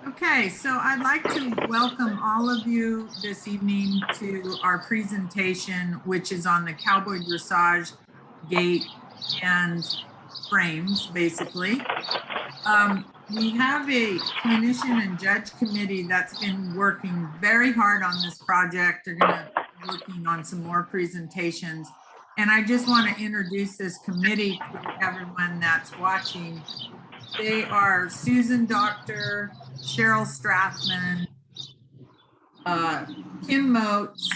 Okay, so I'd like to welcome all of you this evening to our presentation, which is on the Cowboy Dressage gait and frames, basically. We have a clinician and judge committee that's been working very hard on this project. They're going to be working on some more presentations. And I just want to introduce this committee to everyone that's watching. They are Susan Doctor, Cheryl Strathman, Kim Motes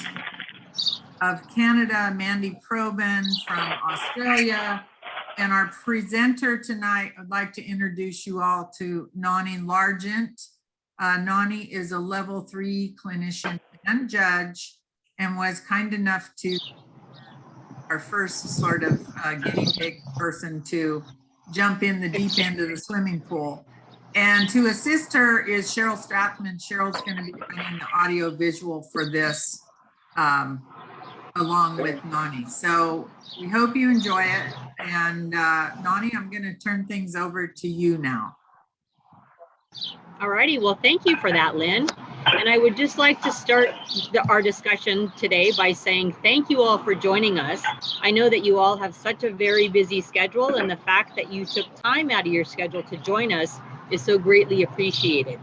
of Canada, Mandy Probin from Australia, and our presenter tonight, I'd like to introduce you all to Nani Largent. Nani is a level 3 clinician and judge and was kind enough to our first sort of guinea pig person to jump in the deep end of the swimming pool. And to assist her is Cheryl Strathman. Cheryl's going to be running the audio visual for this along with Nani. So we hope you enjoy it. And Nani, I'm going to turn things over to you now. All righty. Well, thank you for that, Lynn. And I would just like to start our discussion today by saying thank you all for joining us. I know that you all have such a very busy schedule, and the fact that you took time out of your schedule to join us is so greatly appreciated.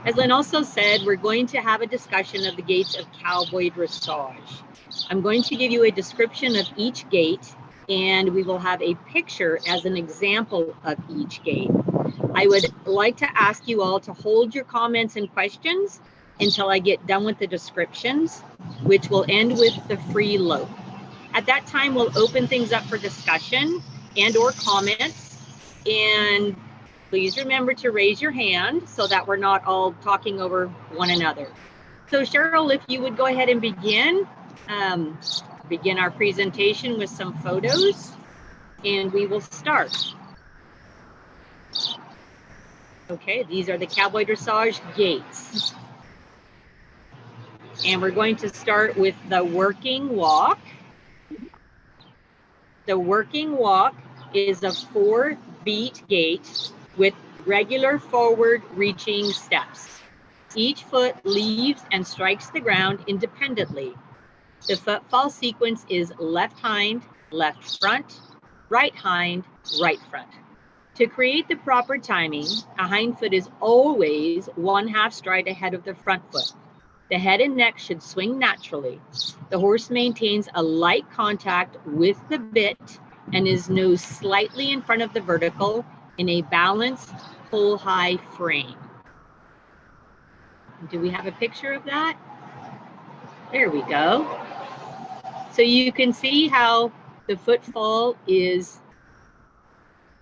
As Lynn also said, we're going to have a discussion of the gaits of Cowboy Dressage. I'm going to give you a description of each gait, and we will have a picture as an example of each gait. I would like to ask you all to hold your comments and questions until I get done with the descriptions, which will end with the free lope. At that time, we'll open things up for discussion and or comments. And please remember to raise your hand so that we're not all talking over one another. So Cheryl, if you would go ahead and begin our presentation with some photos, and we will start. Okay, these are the Cowboy Dressage gaits. And we're going to start with the working walk. The working walk is a 4-beat gait with regular forward reaching steps. Each foot leaves and strikes the ground independently. The footfall sequence is left hind, left front, right hind, right front. To create the proper timing, a hind foot is always 1/2 stride ahead of the front foot. The head and neck should swing naturally. The horse maintains a light contact with the bit and is nose slightly in front of the vertical in a balanced, pull-high frame. Do we have a picture of that? There we go. So you can see how the footfall is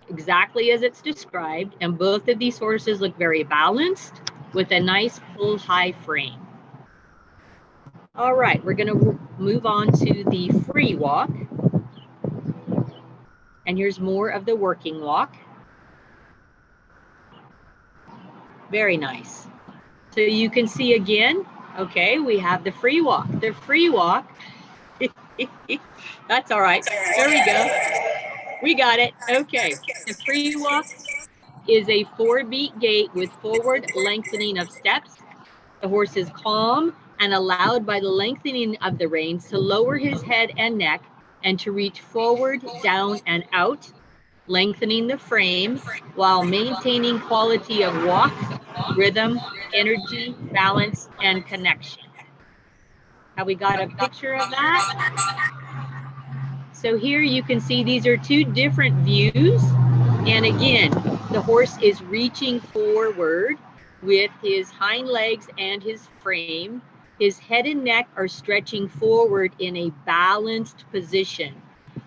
exactly as it's described, and both of these horses look very balanced with a nice pull-high frame. All right, we're going to move on to the free walk. And here's more of the working walk. Very nice. So you can see again, okay, we have the free walk. The free walk, that's all right. There we go. We got it. Okay. The free walk is a 4-beat gait with forward lengthening of steps. The horse is calm and allowed by the lengthening of the reins to lower his head and neck and to reach forward, down, and out, lengthening the frame while maintaining quality of walk, rhythm, energy, balance, and connection. Have we got a picture of that? So here you can see these are 2 different views. And again, the horse is reaching forward with his hind legs and his frame. His head and neck are stretching forward in a balanced position.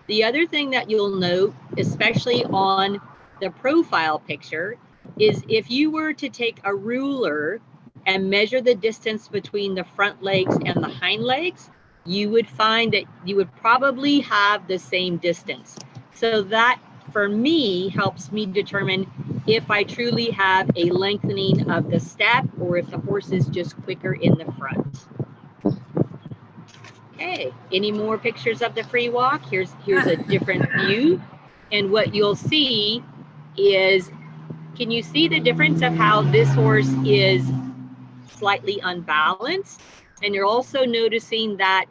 The other thing that you'll note, especially on the profile picture, is if you were to take a ruler and measure the distance between the front legs and the hind legs, you would find that you would probably have the same distance. So that, for me, helps me determine if I truly have a lengthening of the step or if the horse is just quicker in the front. Okay, any more pictures of the free walk? Here's a different view. And what you'll see is Can you see the difference of how this horse is slightly unbalanced? And you're also noticing that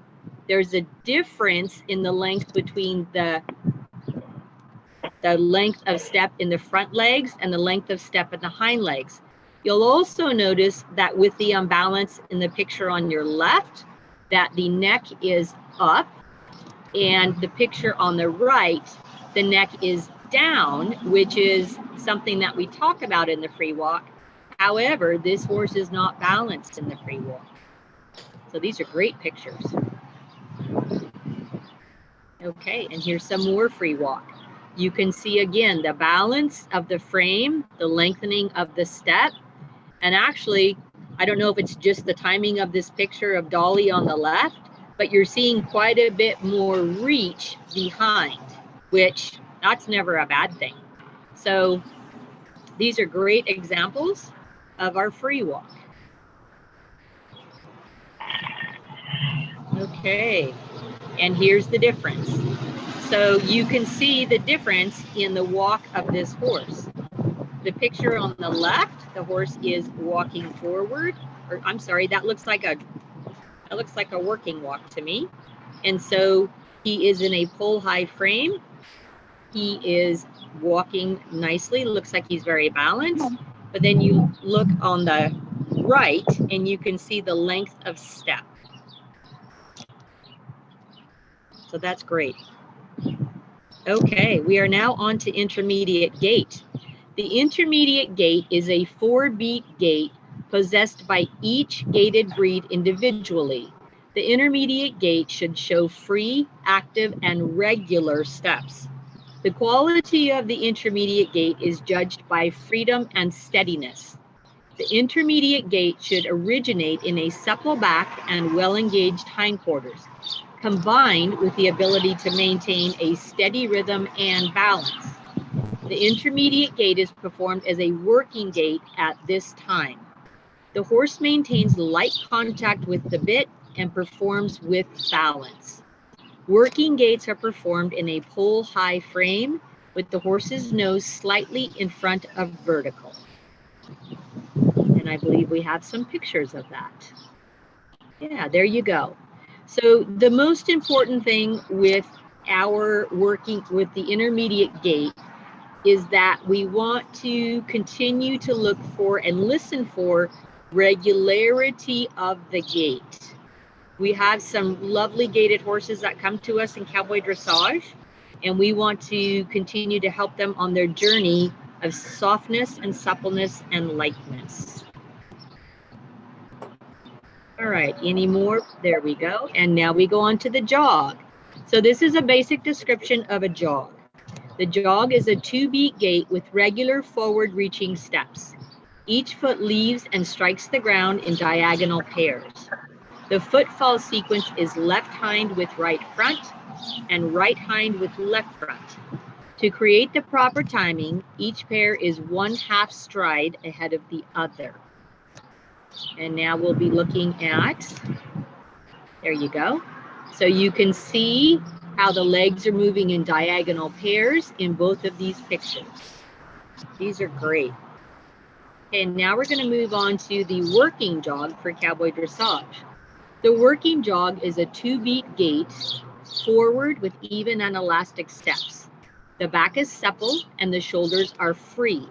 there's a difference in the length between the length of step in the front legs and the length of step in the hind legs. You'll also notice that with the imbalance in the picture on your left, that the neck is up, and the picture on the right, the neck is down, which is something that we talk about in the free walk. However, this horse is not balanced in the free walk. So these are great pictures. Okay, and here's some more free walk. You can see again the balance of the frame, the lengthening of the step, and actually, I don't know if it's just the timing of this picture of Dolly on the left, but you're seeing quite a bit more reach behind, which that's never a bad thing. So these are great examples of our free walk. Okay, and here's the difference. So you can see the difference in the walk of this horse. The picture on the left, the horse is walking forward, or I'm sorry, that looks like a working walk to me. And so he is in a pull high frame. He is walking nicely, looks like he's very balanced. But then you look on the right and you can see the length of step. So that's great. Okay, we are now on to intermediate gait. The intermediate gait is a 4-beat gait possessed by each gaited breed individually. The intermediate gait should show free, active, and regular steps. The quality of the intermediate gait is judged by freedom and steadiness. The intermediate gait should originate in a supple back and well-engaged hindquarters, combined with the ability to maintain a steady rhythm and balance. The intermediate gait is performed as a working gait at this time. The horse maintains light contact with the bit and performs with balance. Working gaits are performed in a pull high frame with the horse's nose slightly in front of vertical. And I believe we have some pictures of that. Yeah, there you go. So the most important thing with our working with the intermediate gait is that we want to continue to look for and listen for regularity of the gait. We have some lovely gaited horses that come to us in Cowboy Dressage, and we want to continue to help them on their journey of softness and suppleness and lightness. All right, any more? There we go. And now we go on to the jog. So this is a basic description of a jog. The jog is a 2-beat gait with regular forward-reaching steps. Each foot leaves and strikes the ground in diagonal pairs. The footfall sequence is left hind with right front and right hind with left front. To create the proper timing, each pair is 1/2 stride ahead of the other. And now we'll be looking at, there you go. So you can see how the legs are moving in diagonal pairs in both of these pictures. These are great. And now we're going to move on to the working jog for Cowboy Dressage. The working jog is a 2-beat gait forward with even and elastic steps. The back is supple and the shoulders are free.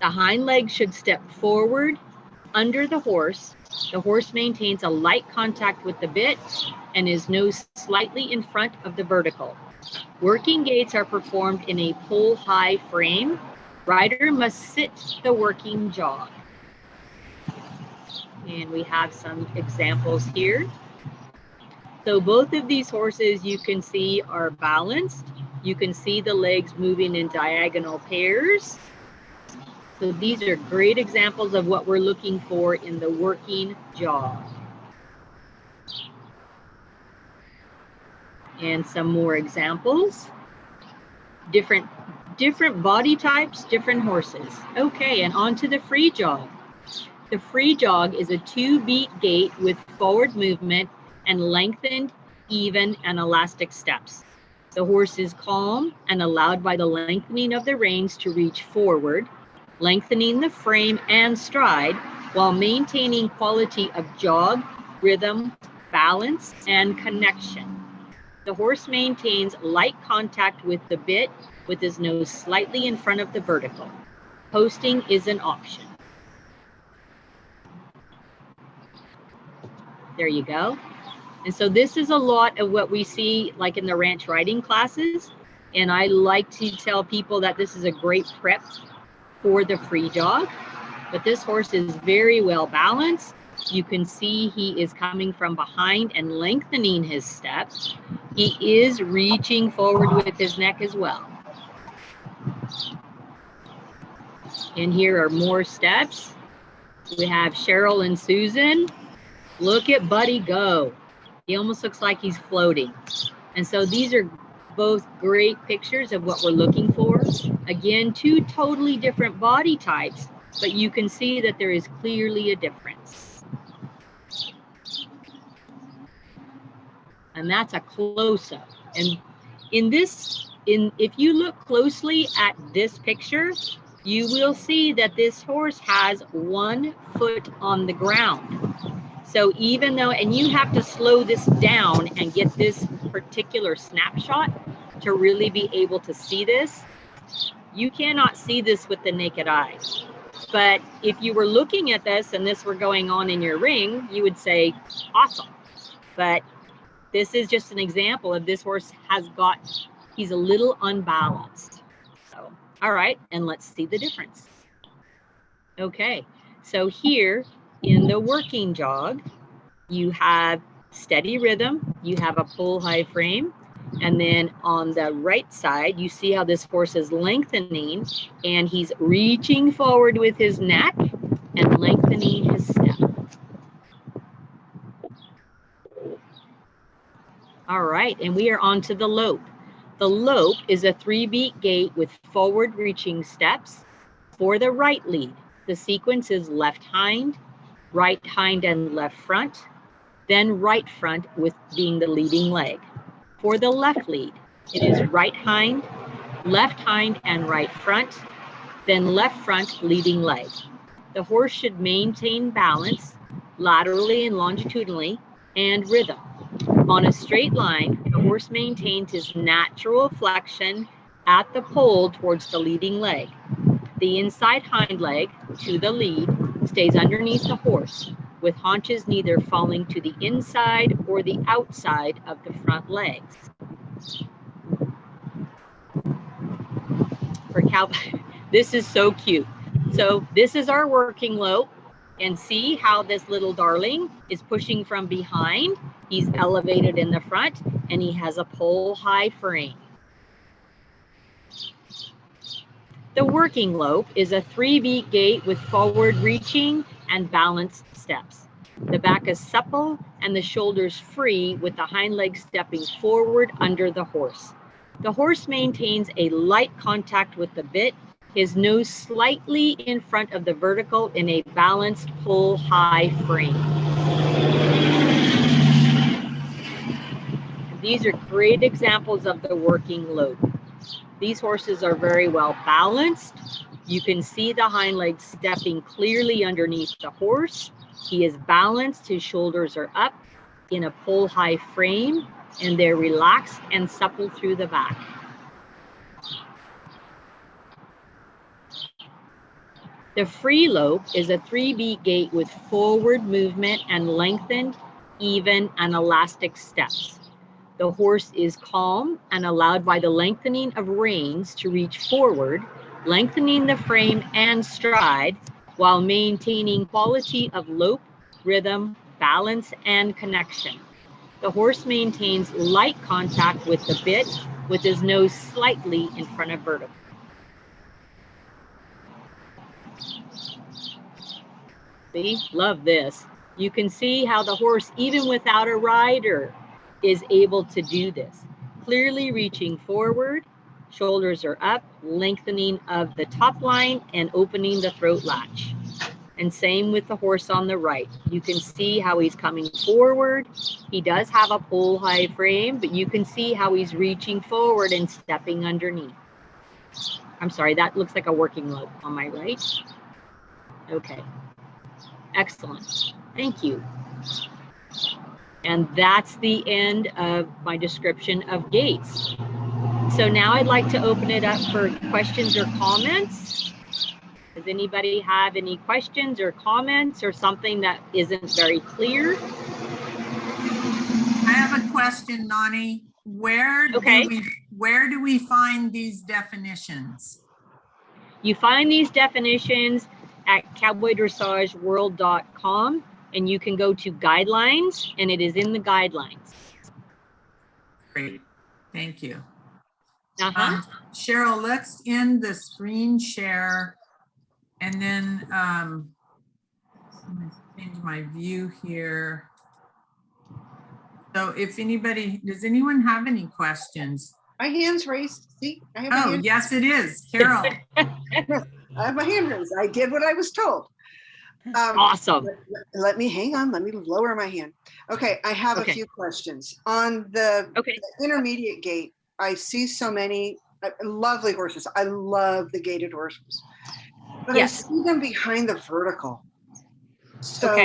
The hind legs should step forward under the horse. The horse maintains a light contact with the bit and his nose slightly in front of the vertical. Working gaits are performed in a pull high frame. Rider must sit the working jog. And we have some examples here. So both of these horses you can see are balanced. You can see the legs moving in diagonal pairs. So these are great examples of what we're looking for in the working jog. And some more examples. Different body types, different horses. Okay, and on to the free jog. The free jog is a 2-beat gait with forward movement and lengthened, even, and elastic steps. The horse is calm and allowed by the lengthening of the reins to reach forward. lengthening the frame and stride while maintaining quality of jog, rhythm, balance, and connection. The horse maintains light contact with the bit with his nose slightly in front of the vertical. Posting is an option. There you go. And so this is a lot of what we see like in the ranch riding classes. And I like to tell people that this is a great prep for the free jog. But this horse is very well balanced. You can see he is coming from behind and lengthening his steps. He is reaching forward with his neck as well. And here are more steps. We have Cheryl and Susan. Look at Buddy go. He almost looks like he's floating. And so these are both great pictures of what we're looking for. Again, two totally different body types, but you can see that there is clearly a difference. And that's a close-up. And if you look closely at this picture, you will see that this horse has 1 foot on the ground. So even though, and you have to slow this down and get this particular snapshot to really be able to see this. You cannot see this with the naked eye. But if you were looking at this and this were going on in your ring, you would say, awesome. But this is just an example of this horse he's a little unbalanced. So, all right, and let's see the difference. Okay, so here in the working jog, you have steady rhythm, you have a pull high frame, and then on the right side, you see how this horse is lengthening and he's reaching forward with his neck and lengthening his step. All right, and we are on to the lope. The lope is a 3-beat gait with forward reaching steps. For the right lead, the sequence is left hind, and left front, then right front with being the leading leg. For the left lead, it is right hind, and right front, then left front leading leg. The horse should maintain balance laterally and longitudinally and rhythm. On a straight line, the horse maintains his natural flexion at the pole towards the leading leg. The inside hind leg to the lead stays underneath the horse, with haunches neither falling to the inside or the outside of the front legs. For Cowboy, this is so cute. So this is our working lope, and see how this little darling is pushing from behind. He's elevated in the front, and he has a pole high frame. The working lope is a 3-beat gait with forward reaching and balanced steps. The back is supple and the shoulders free, with the hind legs stepping forward under the horse. The horse maintains a light contact with the bit, his nose slightly in front of the vertical in a balanced pull high frame. These are great examples of the working lope. These horses are very well balanced. You can see the hind legs stepping clearly underneath the horse. He is balanced, his shoulders are up in a pull high frame, and they're relaxed and supple through the back. The free lope is a 3-beat gait with forward movement and lengthened, even, and elastic steps. The horse is calm and allowed by the lengthening of reins to reach forward, lengthening the frame and stride while maintaining quality of lope, rhythm, balance, and connection. The horse maintains light contact with the bit with his nose slightly in front of vertical. See, love this. You can see how the horse, even without a rider, is able to do this. Clearly reaching forward, shoulders are up, lengthening of the top line and opening the throat latch. And same with the horse on the right. You can see how he's coming forward. He does have a pull high frame, but you can see how he's reaching forward and stepping underneath. I'm sorry, that looks like a working lope on my right. Okay, excellent, thank you. And that's the end of my description of gaits. So now I'd like to open it up for questions or comments. Does anybody have any questions or comments or something that isn't very clear? I have a question, Nani. Where do we find these definitions? You find these definitions at cowboydressageworld.com, and you can go to guidelines, and it is in the guidelines. Great, thank you. Uh-huh. Cheryl, let's end the screen share, and then let me change my view here. So if anybody, does anyone have any questions? My hand's raised. See, I have my hand. Yes, it is. Carol. I have my hand raised. I did what I was told. Awesome. Let me hang on. Let me lower my hand. Okay, I have a few questions. On the intermediate gait, I see so many lovely horses. I love the gaited horses. But I see them behind the vertical. So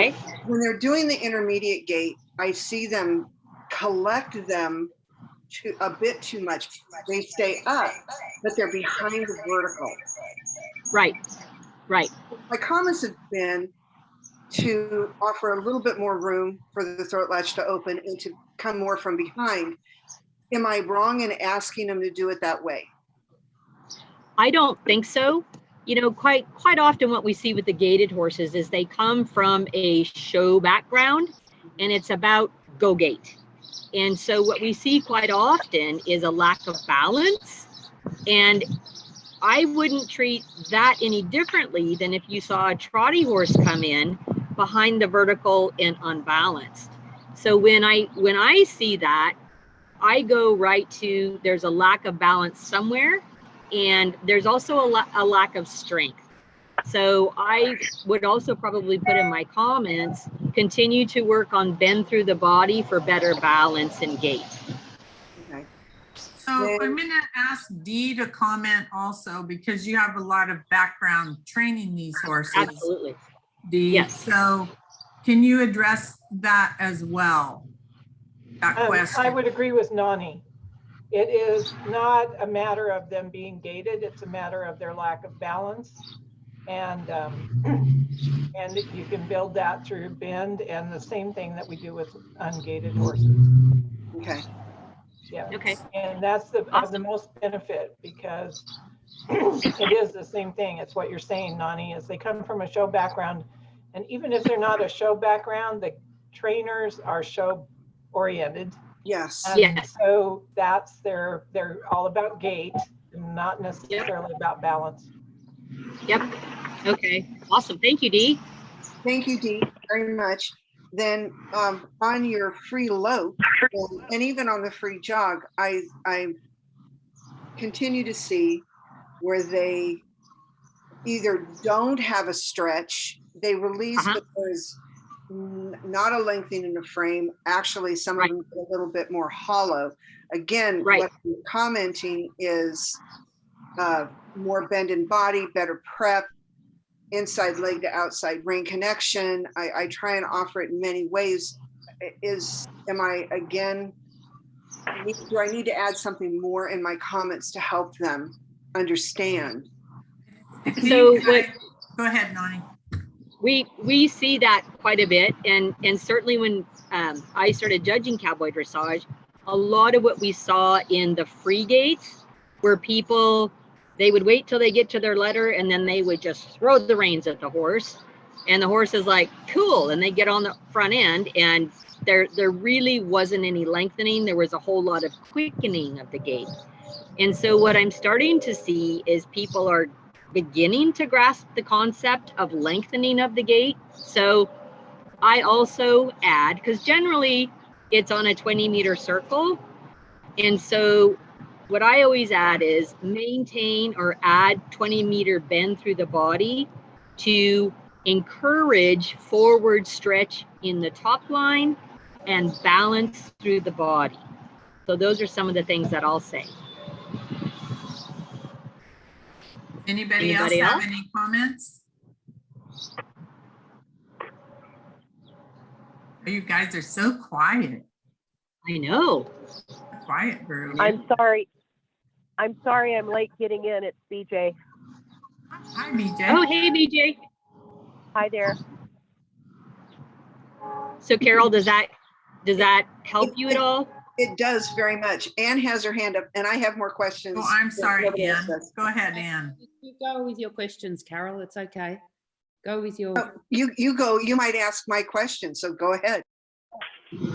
when they're doing the intermediate gait, I see them collect them a bit too much. They stay up, but they're behind the vertical. Right, right. My comments have been to offer a little bit more room for the throat latch to open and to come more from behind. Am I wrong in asking them to do it that way? I don't think so. You know, quite often what we see with the gaited horses is they come from a show background, and it's about go gait. And so what we see quite often is a lack of balance. And I wouldn't treat that any differently than if you saw a trotty horse come in behind the vertical and unbalanced. So when I see that, I go right to, there's a lack of balance somewhere, and there's also a lack of strength. So I would also probably put in my comments, continue to work on bend through the body for better balance and gait. Okay. So I'm going to ask Dee to comment also, because you have a lot of background training these horses. Absolutely. Dee. Yes. So can you address that as well? That question. I would agree with Nani. It is not a matter of them being gaited. It's a matter of their lack of balance. And you can build that through bend, and the same thing that we do with ungated horses. Okay. Yeah. Okay. And that's the most benefit, because it is the same thing. It's what you're saying, Nani, is they come from a show background, and even if they're not a show background, the trainers are show oriented. Yes. Yes. So that's they're all about gait, not necessarily about balance. Yep. Okay. Awesome. Thank you, Dee. Thank you, Dee, very much. Then on your free lope and even on the free jog, I continue to see where they either don't have a stretch, they release, but there's not a lengthening in the frame. Actually, some of them get a little bit more hollow. Again, what I'm commenting is more bend in body, better prep, inside leg to outside rein connection. I try and offer it in many ways. Do I need to add something more in my comments to help them understand? So go ahead, Nani. We see that quite a bit, and certainly when I started judging cowboy dressage, a lot of what we saw in the free gaits were people, they would wait till they get to their letter, and then they would just throw the reins at the horse, and the horse is like, cool, and they get on the front end, and there really wasn't any lengthening. There was a whole lot of quickening of the gait. And so what I'm starting to see is people are beginning to grasp the concept of lengthening of the gait. So I also add, because generally it's on a 20-meter circle, and so what I always add is maintain or add 20-meter bend through the body to encourage forward stretch in the top line and balance through the body. So those are some of the things that I'll say. Anybody else have any comments? Oh, you guys are so quiet. I know. Quiet group. I'm sorry. I'm late getting in. It's BJ. Hi, BJ. Oh, hey, BJ. Hi there. So Carol, does that help you at all? It does very much. Anne has her hand up, and I have more questions. Oh, I'm sorry, Anne. Go ahead, Anne. You go with your questions, Carol. It's okay. Go with your. Oh, you go. You might ask my question, so go ahead.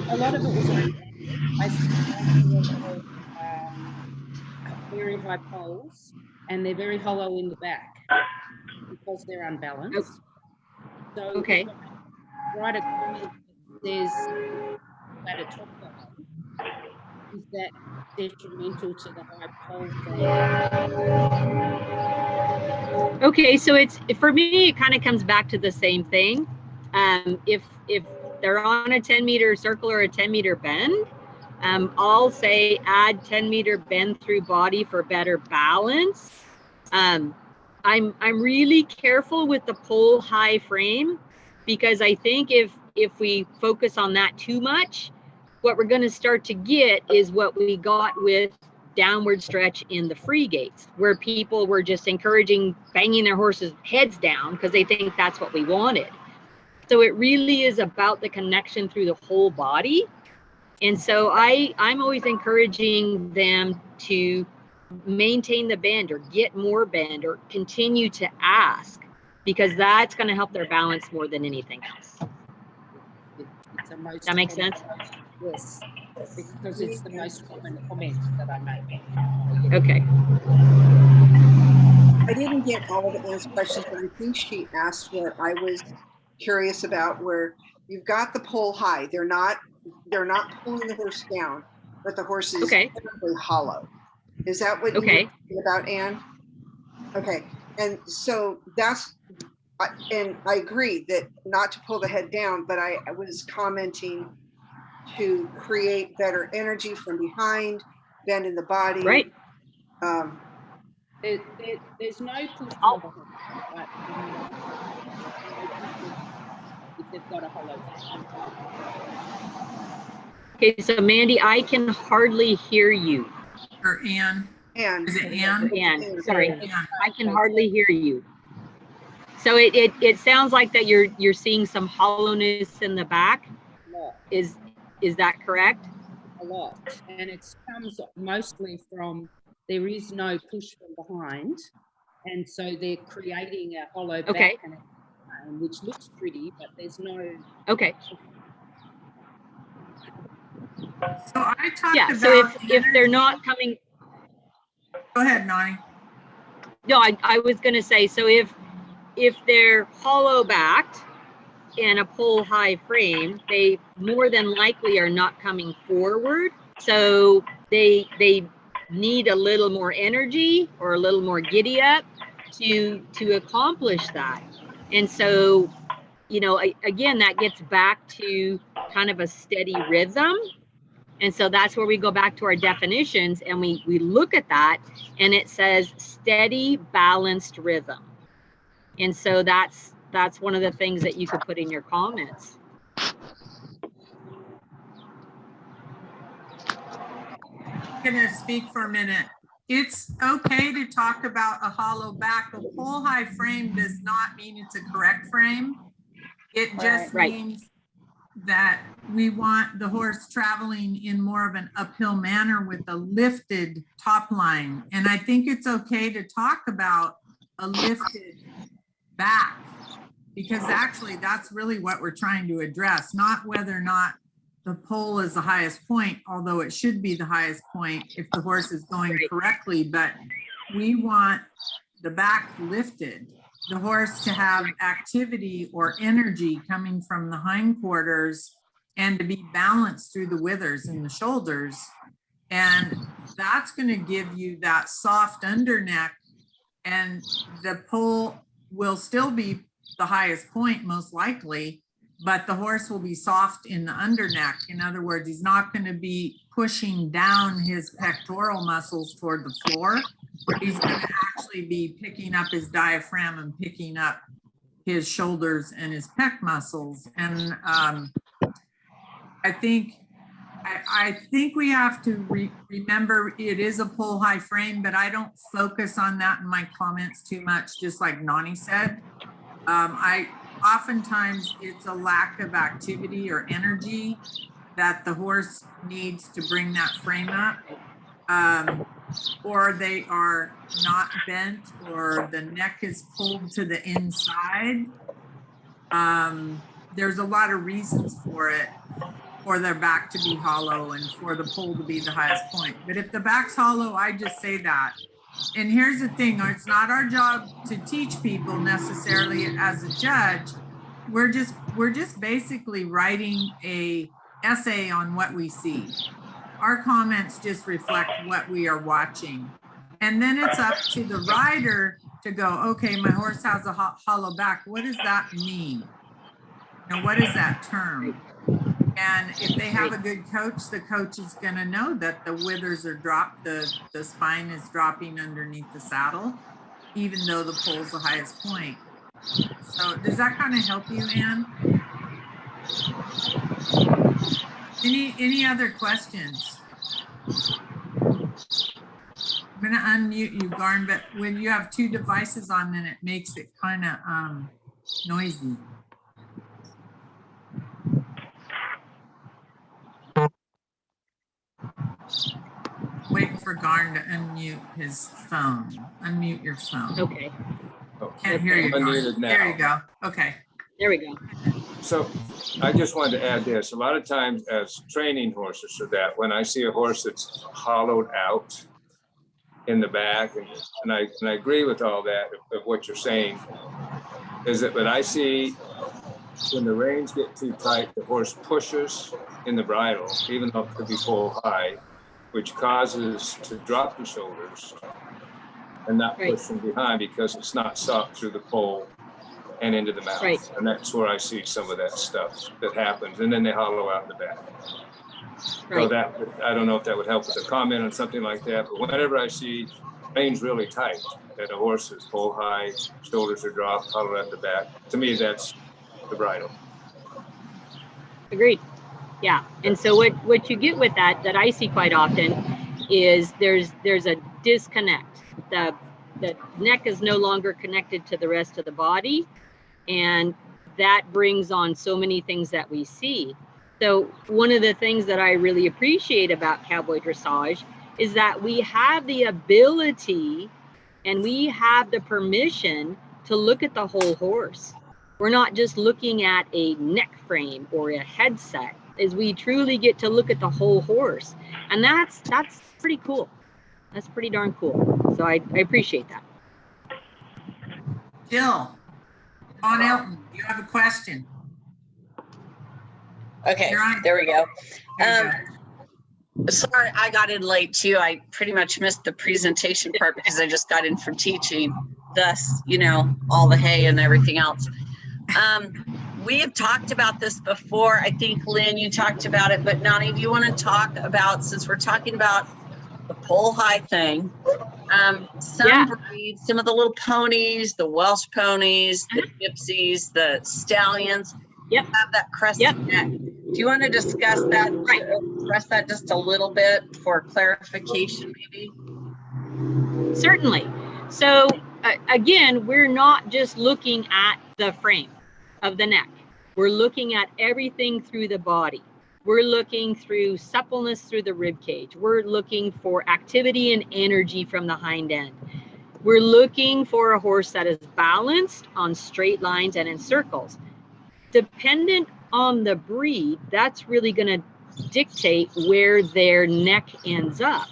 A lot of it was very high poles, and they're very hollow in the back because they're unbalanced. So okay. Right across, there's at a top line. Is that detrimental to the high pole thing? Okay, so it's, for me, it kind of comes back to the same thing. If they're on a 10-meter circle or a 10-meter bend, I'll say add 10-meter bend through body for better balance. I'm really careful with the pole high frame, because I think if we focus on that too much, what we're going to start to get is what we got with downward stretch in the free gaits, where people were just encouraging banging their horses' heads down because they think that's what we wanted. So it really is about the connection through the whole body. And so I'm always encouraging them to maintain the bend or get more bend or continue to ask, because that's going to help their balance more than anything else. Does that make sense? Yes, because it's the most common comment that I make. Okay. I didn't get all of Anne's questions, but I think she asked what I was curious about, where you've got the pole high. They're not pulling the horse down, but the horse is technically hollow. Is that what you're talking about, Anne? Okay. And so and I agree that not to pull the head down, but I was commenting to create better energy from behind, bend in the body. Right. There's no push on the horse, but if they've got a hollow back. Okay, so Mandy, I can hardly hear you. Or Anne. Anne. Is it Anne? Anne, sorry. Anne. I can hardly hear you. So it sounds like that you're seeing some hollowness in the back. Is that correct? A lot, and it comes mostly from there is no push from behind, and so they're creating a hollow back, which looks pretty, but there's no. Okay. So I talked about. So if they're not coming. Go ahead, Nani. No, I was going to say, so if they're hollow backed and a pole high frame, they more than likely are not coming forward. So they need a little more energy or a little more giddy up to accomplish that. And so, again, that gets back to kind of a steady rhythm. And so that's where we go back to our definitions, and we look at that, and it says steady, balanced rhythm. And so that's one of the things that you could put in your comments. I'm going to speak for a minute. It's okay to talk about a hollow back. A pole high frame does not mean it's a correct frame. It just means that we want the horse traveling in more of an uphill manner with a lifted top line. And I think it's okay to talk about a lifted back, because actually that's really what we're trying to address, not whether or not the pole is the highest point, although it should be the highest point if the horse is going correctly, but we want the back lifted, the horse to have activity or energy coming from the hindquarters and to be balanced through the withers and the shoulders. And that's going to give you that soft underneck, and the pole will still be the highest point most likely, but the horse will be soft in the underneck. In other words, he's not going to be pushing down his pectoral muscles toward the floor. He's going to actually be picking up his diaphragm and picking up his shoulders and his pec muscles. And I think we have to remember it is a pull high frame, but I don't focus on that in my comments too much, just like Nani said. Oftentimes it's a lack of activity or energy that the horse needs to bring that frame up, or they are not bent, or the neck is pulled to the inside. There's a lot of reasons for it, for their back to be hollow and for the pole to be the highest point. But if the back's hollow, I just say that. And here's the thing, it's not our job to teach people necessarily as a judge. We're just basically writing a essay on what we see. Our comments just reflect what we are watching. And then it's up to the rider to go, okay, my horse has a hollow back. What does that mean? You know, what is that term? And if they have a good coach, the coach is going to know that the withers are dropped, the spine is dropping underneath the saddle, even though the pole's the highest point. So does that kind of help you, Ann? Any other questions? I'm going to unmute you, Garn, but when you have two devices on, then it makes it kind of noisy. Wait for Garn to unmute his phone. Unmute your phone. Okay. Can't hear you. Unmuted now. There you go. Okay. There we go. So I just wanted to add this. A lot of times as training horses for that, when I see a horse that's hollowed out in the back, and I agree with all that of what you're saying, is that, but I see when the reins get too tight, the horse pushes in the bridle, even though it could be pulled high, which causes to drop the shoulders and not push from behind because it's not soft through the pole and into the mouth. Right. And that's where I see some of that stuff that happens. And then they hollow out in the back. Right. So that, I don't know if that would help with a comment on something like that, but whenever I see reins really tight, that a horse is pulled high, shoulders are dropped, hollowed at the back, to me, that's the bridle. Agreed. Yeah. And so what you get with that I see quite often is there's a disconnect. The neck is no longer connected to the rest of the body, and that brings on so many things that we see. So one of the things that I really appreciate about Cowboy Dressage is that we have the ability and we have the permission to look at the whole horse. We're not just looking at a neck frame or a headset, as we truly get to look at the whole horse. And that's pretty cool. That's pretty darn cool. So I appreciate that. Jill, on Elton, you have a question. Okay, there we go. Sorry, I got in late too. I pretty much missed the presentation part because I just got in from teaching, thus, you know, all the hay and everything else. We have talked about this before. I think, Lynn, you talked about it, but Nani, do you want to talk about, since we're talking about the pole high thing, some breeds, some of the little ponies, the Welsh ponies, the gypsies, the stallions, have that crescent neck. Do you want to discuss that, express that just a little bit for clarification, maybe? Certainly. So again, we're not just looking at the frame of the neck. We're looking at everything through the body. We're looking through suppleness through the rib cage. We're looking for activity and energy from the hind end. We're looking for a horse that is balanced on straight lines and in circles. Dependent on the breed, that's really going to dictate where their neck ends up.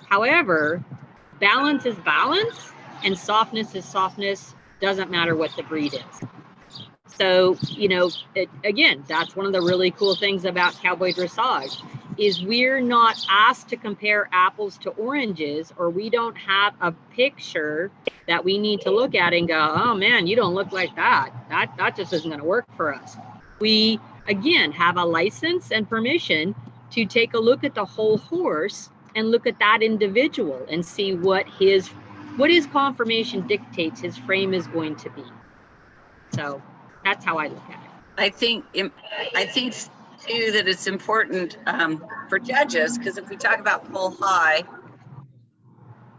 However, balance is balance and softness is softness, doesn't matter what the breed is. So, you know, again, that's one of the really cool things about Cowboy Dressage is we're not asked to compare apples to oranges, or we don't have a picture that we need to look at and go, oh man, you don't look like that. That just isn't going to work for us. we again have a license and permission to take a look at the whole horse and look at that individual and see what his conformation dictates his frame is going to be. So that's how I look at it. I think too that it's important for judges, because if we talk about pull high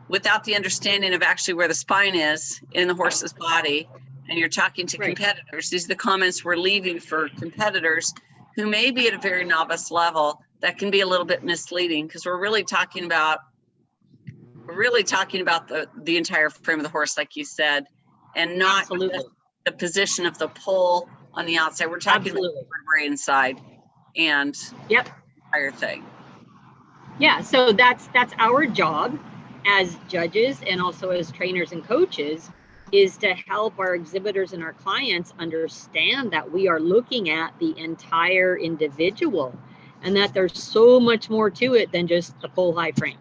without the understanding of actually where the spine is in the horse's body, and you're talking to competitors, these are the comments we're leaving for competitors who may be at a very novice level. That can be a little bit misleading, because we're really talking about the entire frame of the horse, like you said, and not just the position of the pole on the outside. We're talking about the vertebrae inside and the entire thing. Yeah, so that's our job as judges and also as trainers and coaches, is to help our exhibitors and our clients understand that we are looking at the entire individual and that there's so much more to it than just the pull high frame.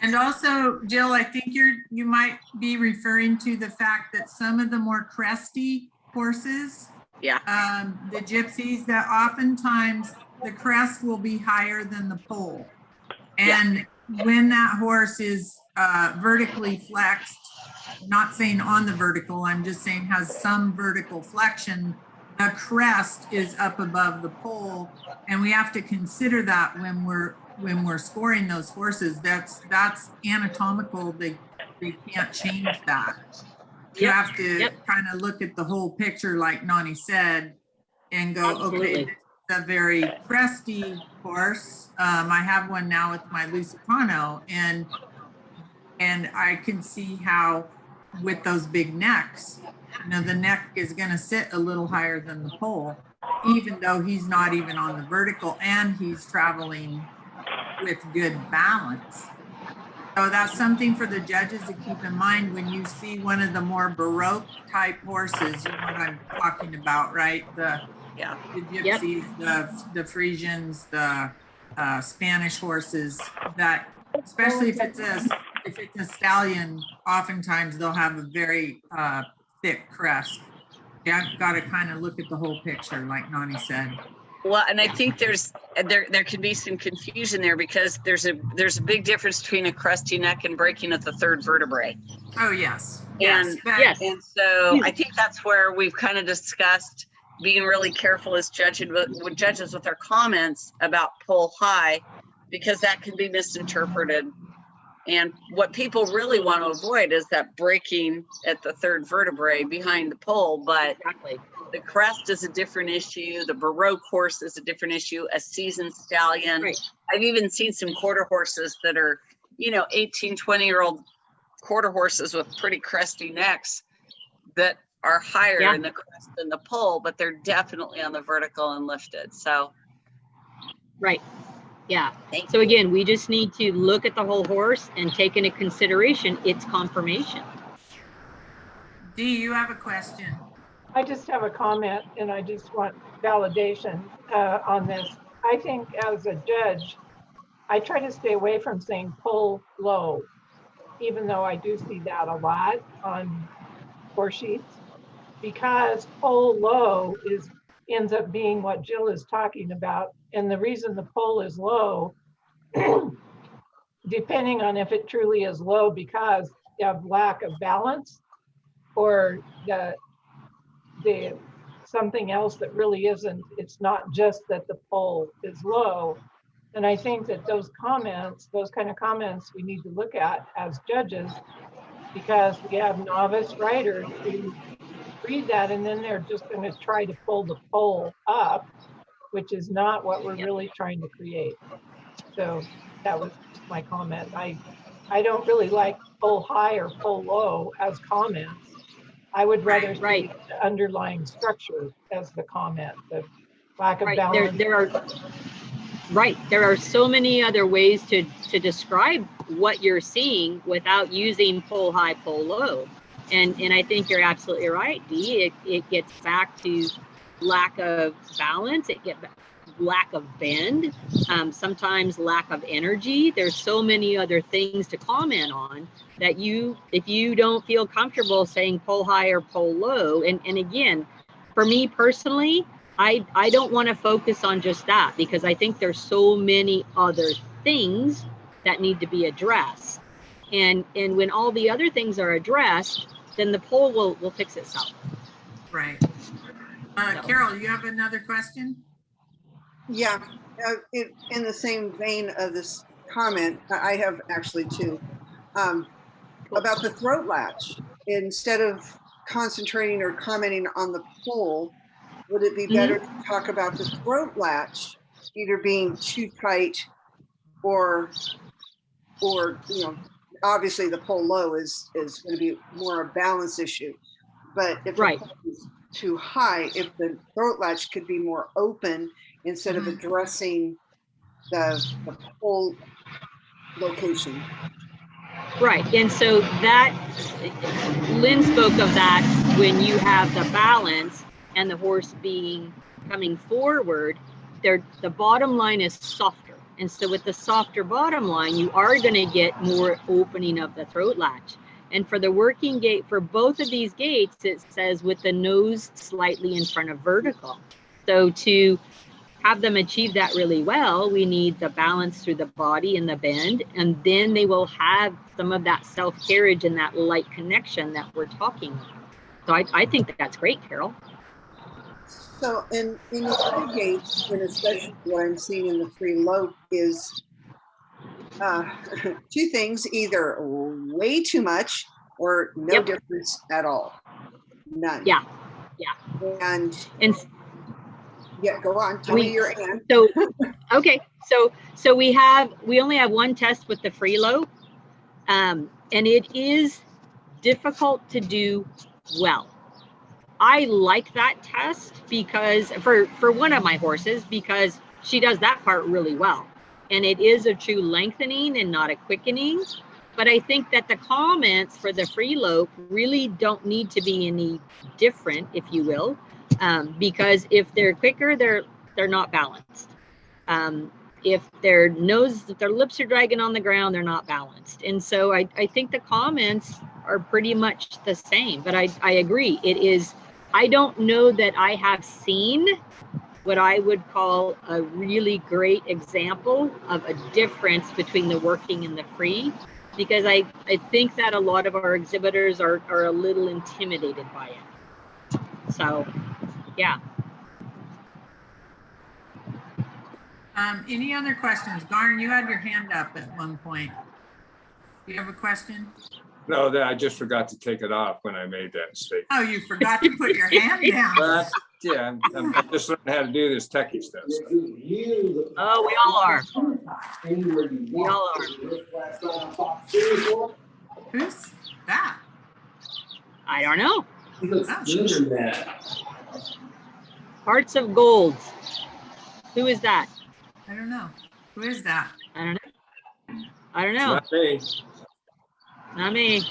And also, Jill, I think you might be referring to the fact that some of the more cresty horses, the gypsies, that oftentimes the crest will be higher than the pole. And when that horse is vertically flexed, not saying on the vertical, I'm just saying has some vertical flexion, the crest is up above the pole, and we have to consider that when we're scoring those horses. That's anatomical. They can't change that. You have to kind of look at the whole picture, like Nani said, and go, okay, this is a very cresty horse. I have one now with my Lusitano, and I can see how with those big necks, the neck is going to sit a little higher than the pole, even though he's not even on the vertical and he's traveling with good balance. So that's something for the judges to keep in mind when you see one of the more Baroque type horses. You know what I'm talking about, right? The gypsies, the Frisians, the Spanish horses, that especially if it's a stallion, oftentimes they'll have a very thick crest. I've got to kind of look at the whole picture, like Nani said. Well, and I think there can be some confusion there, because there's a big difference between a crusty neck and breaking of the third vertebrae. Oh yes. And so I think that's where we've kind of discussed being really careful as judges with our comments about pull high, because that can be misinterpreted. And what people really want to avoid is that breaking at the third vertebrae behind the pole. But the crest is a different issue. The Baroque horse is a different issue. A seasoned stallion. I've even seen some quarter horses that are, 18, 20-year-old quarter horses with pretty cresty necks that are higher in the crest than the pole, but they're definitely on the vertical and lifted. So. Yeah. So again, we just need to look at the whole horse and take into consideration its conformation. Dee, you have a question? I just have a comment, and I just want validation on this. I think as a judge, I try to stay away from saying pull low, even though I do see that a lot on horse sheets, because pull low ends up being what Jill is talking about. And the reason the pole is low, depending on if it truly is low because of lack of balance or the something else that really isn't, it's not just that the pole is low. And I think that those kind of comments we need to look at as judges, because we have novice riders who read that and then they're just going to try to pull the pole up, which is not what we're really trying to create. So that was my comment. I don't really like pull high or pull low as comments. I would rather see the underlying structure as the comment, the lack of balance. There are so many other ways to describe what you're seeing without using pull high, pull low. And I think you're absolutely right, Dee. It gets back to lack of balance, lack of bend, sometimes lack of energy. There's so many other things to comment on that if you don't feel comfortable saying pull high or pull low, and again, for me personally, I don't want to focus on just that, because I think there's so many other things that need to be addressed. And when all the other things are addressed, then the pull will fix itself. Right. Carol, you have another question? Yeah, in the same vein of this comment, I have actually two. About the throat latch. Instead of concentrating or commenting on the pull, would it be better to talk about the throat latch either being too tight or obviously the pull low is going to be more a balance issue, but if the pull is too high, if the throat latch could be more open instead of addressing the pull location. Right, and so that, Lynn spoke of that when you have the balance and the horse coming forward, the bottom line is softer. And so with the softer bottom line, you are going to get more opening of the throat latch. And for the working gait, for both of these gaits, it says with the nose slightly in front of vertical. So to have them achieve that really well, we need the balance through the body and the bend, and then they will have some of that self-carriage and that light connection that we're talking about. So I think that's great, Carol. So in the other gaits, and especially what I'm seeing in the free lope, is two things: either way too much or no difference at all. None. Yeah. And yeah, go on. Tell me your hand. So okay, so we only have one test with the free lope, and it is difficult to do well. I like that test because for one of my horses, because she does that part really well, and it is a true lengthening and not a quickening. But I think that the comments for the free lope really don't need to be any different, if you will, because if they're quicker, they're not balanced. If their lips are dragging on the ground, they're not balanced. And so I think the comments are pretty much the same, but I agree. It is, I don't know that I have seen what I would call a really great example of a difference between the working and the free, because I think that a lot of our exhibitors are a little intimidated by it. So, yeah. Any other questions? Garn, you had your hand up at one point. Do you have a question? No, I just forgot to take it off when I made that mistake. Oh, you forgot to put your hand down. But, yeah, I'm just learning how to do this techie stuff. So. Oh, we all are. We all are. Who's that? I don't know. Oh. Hearts of Gold. Who is that? I don't know. Who is that? I don't know. I don't know. Not me. Not me.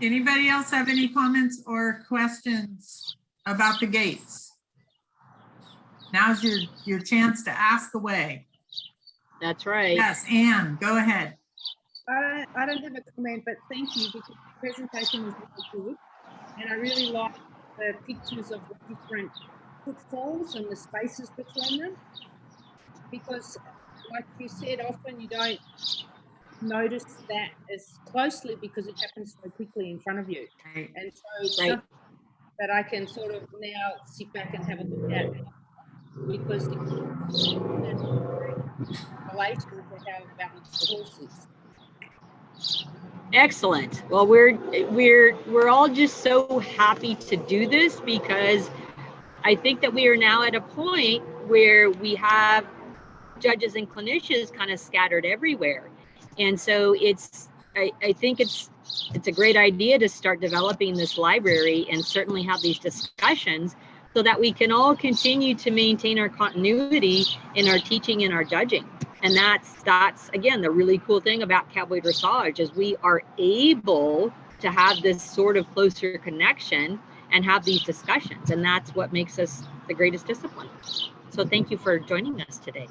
Anybody else have any comments or questions about the gaits? Now's your chance to ask away. That's right. Yes, Anne, go ahead. I don't have a comment, but thank you, because the presentation was really good. And I really like the pictures of the different footfalls and the spaces between them. Because, like you said, often you don't notice that as closely because it happens so quickly in front of you. Right. And so it's something that I can sort of now sit back and have a look at, because it relates to how balanced the horse is. Excellent. Well, we're all just so happy to do this, because I think that we are now at a point where we have judges and clinicians kind of scattered everywhere. And so I think it's a great idea to start developing this library and certainly have these discussions so that we can all continue to maintain our continuity in our teaching and our judging. And that's again, the really cool thing about Cowboy Dressage is we are able to have this sort of closer connection and have these discussions. And that's what makes us the greatest discipline. So thank you for joining us today.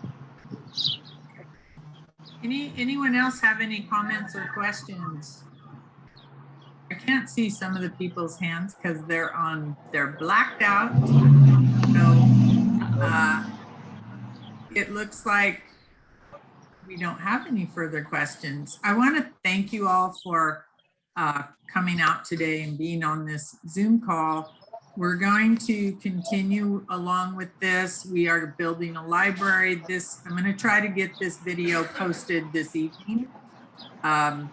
Anyone else have any comments or questions? I can't see some of the people's hands because they're blacked out. So it looks like we don't have any further questions. I want to thank you all for coming out today and being on this Zoom call. We're going to continue along with this. We are building a library. I'm going to try to get this video posted this evening on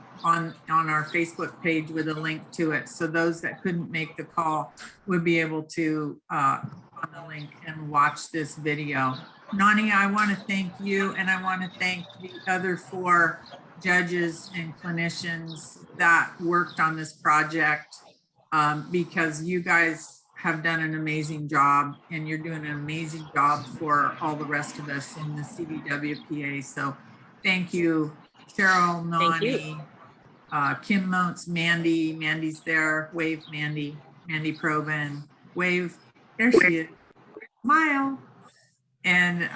our Facebook page with a link to it. So those that couldn't make the call would be able to on the link and watch this video. Nani, I want to thank you, and I want to thank the other 4 judges and clinicians that worked on this project because you guys have done an amazing job, and you're doing an amazing job for all the rest of us in the CDWPA. So thank you, Cheryl, Nani, Kim Motes, Mandy's there, wave Mandy Probin, wave, there she is, smile. And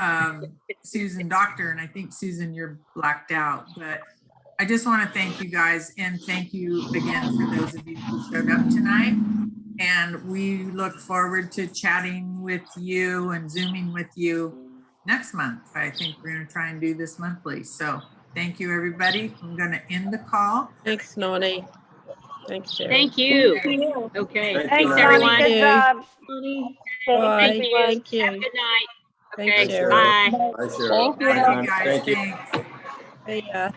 Susan Doctor, and I think Susan, you're blacked out, but I just want to thank you guys, and thank you again for those of you who showed up tonight. And we look forward to chatting with you and Zooming with you next month. I think we're going to try and do this monthly. So thank you, everybody. I'm going to end the call. Thanks, Noni. Thanks, Cheryl. Thank you. Thank you. Okay. Thanks, everyone. Good job. Thank you. Thank you. Have a good night. Thanks, Okay. Cheryl. Bye. Bye, Cheryl. Thank you, guys. Thank you. Thanks. See ya.